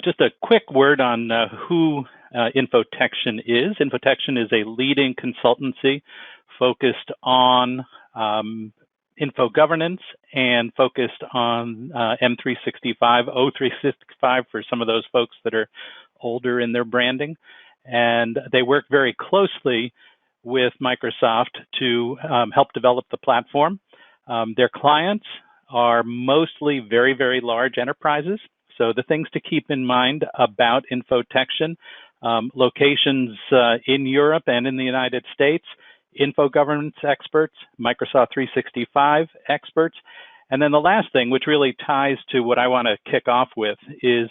Just a quick word on who INFOTECHTION is. INFOTECHTION is a leading consultancy focused on info governance and focused on M365, O365 for some of those folks that are older in their branding. And they work very closely with Microsoft to help develop the platform. Their clients are mostly very, very large enterprises. So the things to keep in mind about INFOTECHTION, locations in Europe and in the United States, info governance experts, Microsoft 365 experts. And then the last thing, which really ties to what I want to kick off with, is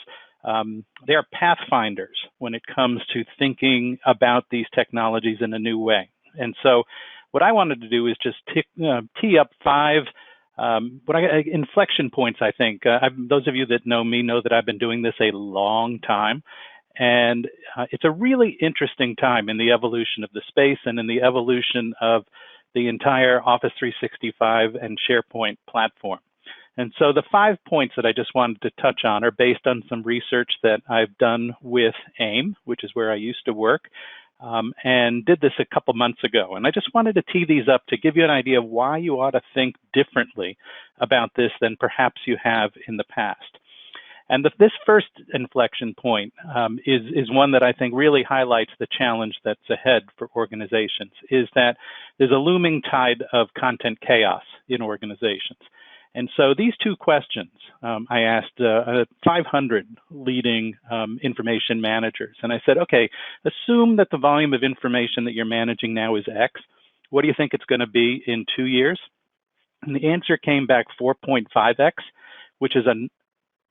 they are pathfinders when it comes to thinking about these technologies in a new way. And so what I wanted to do is just tee up 5 inflection points, I think. Those of you that know me know that I've been doing this a long time. And it's a really interesting time in the evolution of the space and in the evolution of the entire Office 365 and SharePoint platform. And so the 5 points that I just wanted to touch on are based on some research that I've done with AIM, which is where I used to work, and did this a couple months ago. And I just wanted to tee these up to give you an idea of why you ought to think differently about this than perhaps you have in the past. And this first inflection point is one that I think really highlights the challenge that's ahead for organizations, is that there's a looming tide of content chaos in organizations. And so these 2 questions, I asked 500 leading information managers. And I said, okay, assume that the volume of information that you're managing now is X. What do you think it's going to be in 2 years? And the answer came back 4.5X, which is an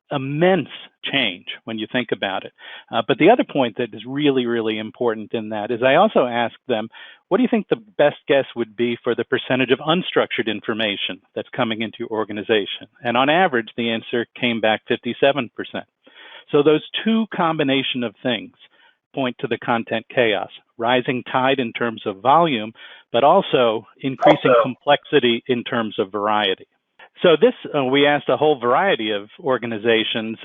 immense change when you think about it. But the other point that is really, really important in that is I also asked them, what do you think the best guess would be for the percentage of unstructured information that's coming into your organization? And on average, the answer came back 57%. So those 2 combination of things point to the content chaos, rising tide in terms of volume, but also increasing complexity in terms of variety. So this, we asked a whole variety of organizations,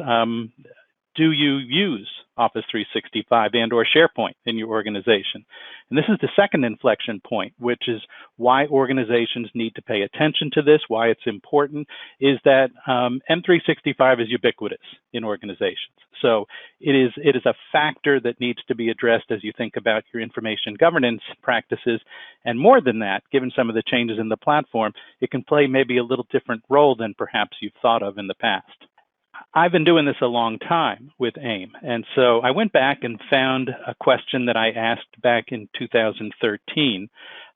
do you use Office 365 and or SharePoint in your organization? And this is the second inflection point, which is why organizations need to pay attention to this, why it's important, is that M365 is ubiquitous in organizations. So it is a factor that needs to be addressed as you think about your information governance practices. And more than that, given some of the changes in the platform, it can play maybe a little different role than perhaps you've thought of in the past. I've been doing this a long time with AIM. And so I went back and found a question that I asked back in 2013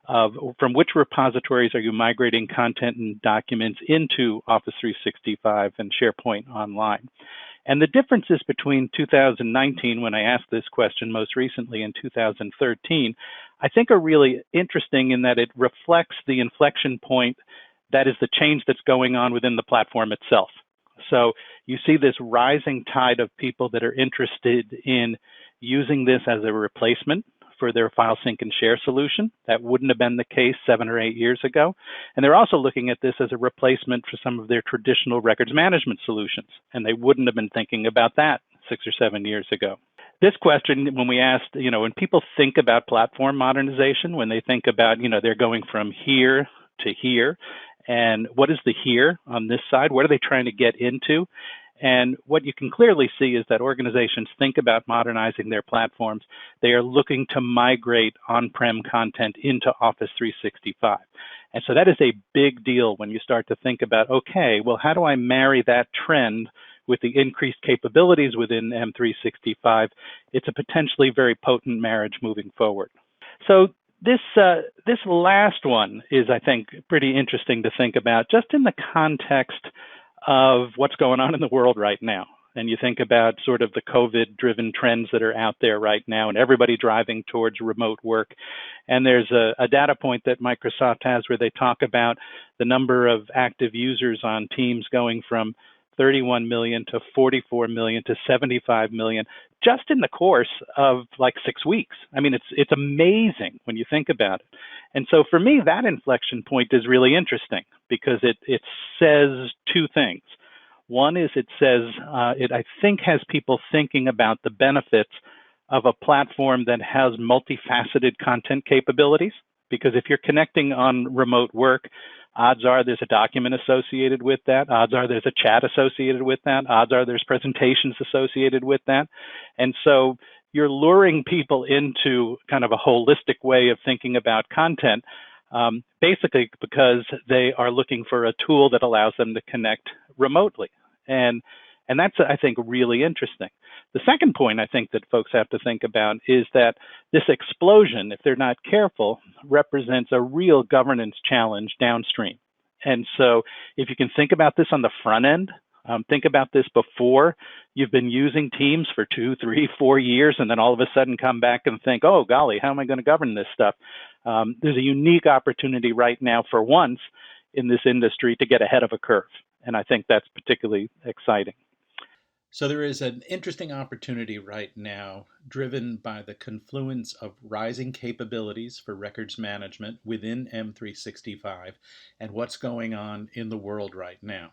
of from which repositories are you migrating content and documents into Office 365 and SharePoint Online? And the differences between 2019, when I asked this question most recently, and 2013, I think are really interesting in that it reflects the inflection point that is the change that's going on within the platform itself. So you see this rising tide of people that are interested in using this as a replacement for their file sync and share solution. That wouldn't have been the case 7 or 8 years ago. And they're also looking at this as a replacement for some of their traditional records management solutions. And they wouldn't have been thinking about that 6 or 7 years ago. This question, when we asked, when people think about platform modernization, when they think about, they're going from here to here, and what is the here on this side? What are they trying to get into? And what you can clearly see is that organizations think about modernizing their platforms. They are looking to migrate on-prem content into Office 365. And so that is a big deal when you start to think about, okay, well, how do I marry that trend with the increased capabilities within M365? It's a potentially very potent marriage moving forward. So this last one is, I think, pretty interesting to think about just in the context of what's going on in the world right now. And you think about sort of the COVID-driven trends that are out there right now and everybody driving towards remote work. And there's a data point that Microsoft has where they talk about the number of active users on Teams going from 31 million to 44 million to 75 million just in the course of like 6 weeks. I mean, it's amazing when you think about it. And so for me, that inflection point is really interesting because it says two things. One is it says, it I think has people thinking about the benefits of a platform that has multifaceted content capabilities. Because if you're connecting on remote work, odds are there's a document associated with that. Odds are there's a chat associated with that. Odds are there's presentations associated with that. And so you're luring people into kind of a holistic way of thinking about content, basically because they are looking for a tool that allows them to connect remotely. And that's, I think, really interesting. The second point I think that folks have to think about is that this explosion, if they're not careful, represents a real governance challenge downstream. And so if you can think about this on the front end, think about this before you've been using Teams for 2, 3, 4 years, and then all of a sudden come back and think, oh, golly, how am I going to govern this stuff? There's a unique opportunity right now for once in this industry to get ahead of a curve. And I think that's particularly exciting. So there is an interesting opportunity right now driven by the confluence of rising capabilities for records management within M365 and what's going on in the world right now.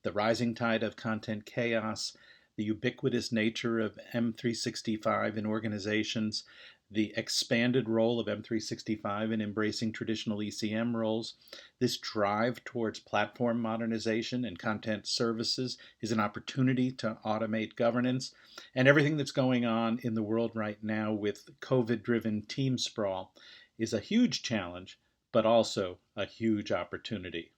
The rising tide of content chaos, the ubiquitous nature of M365 in organizations, the expanded role of M365 in embracing traditional ECM roles. This drive towards platform modernization and content services is an opportunity to automate governance, and everything that's going on in the world right now with COVID-driven team sprawl is a huge challenge, but also a huge opportunity.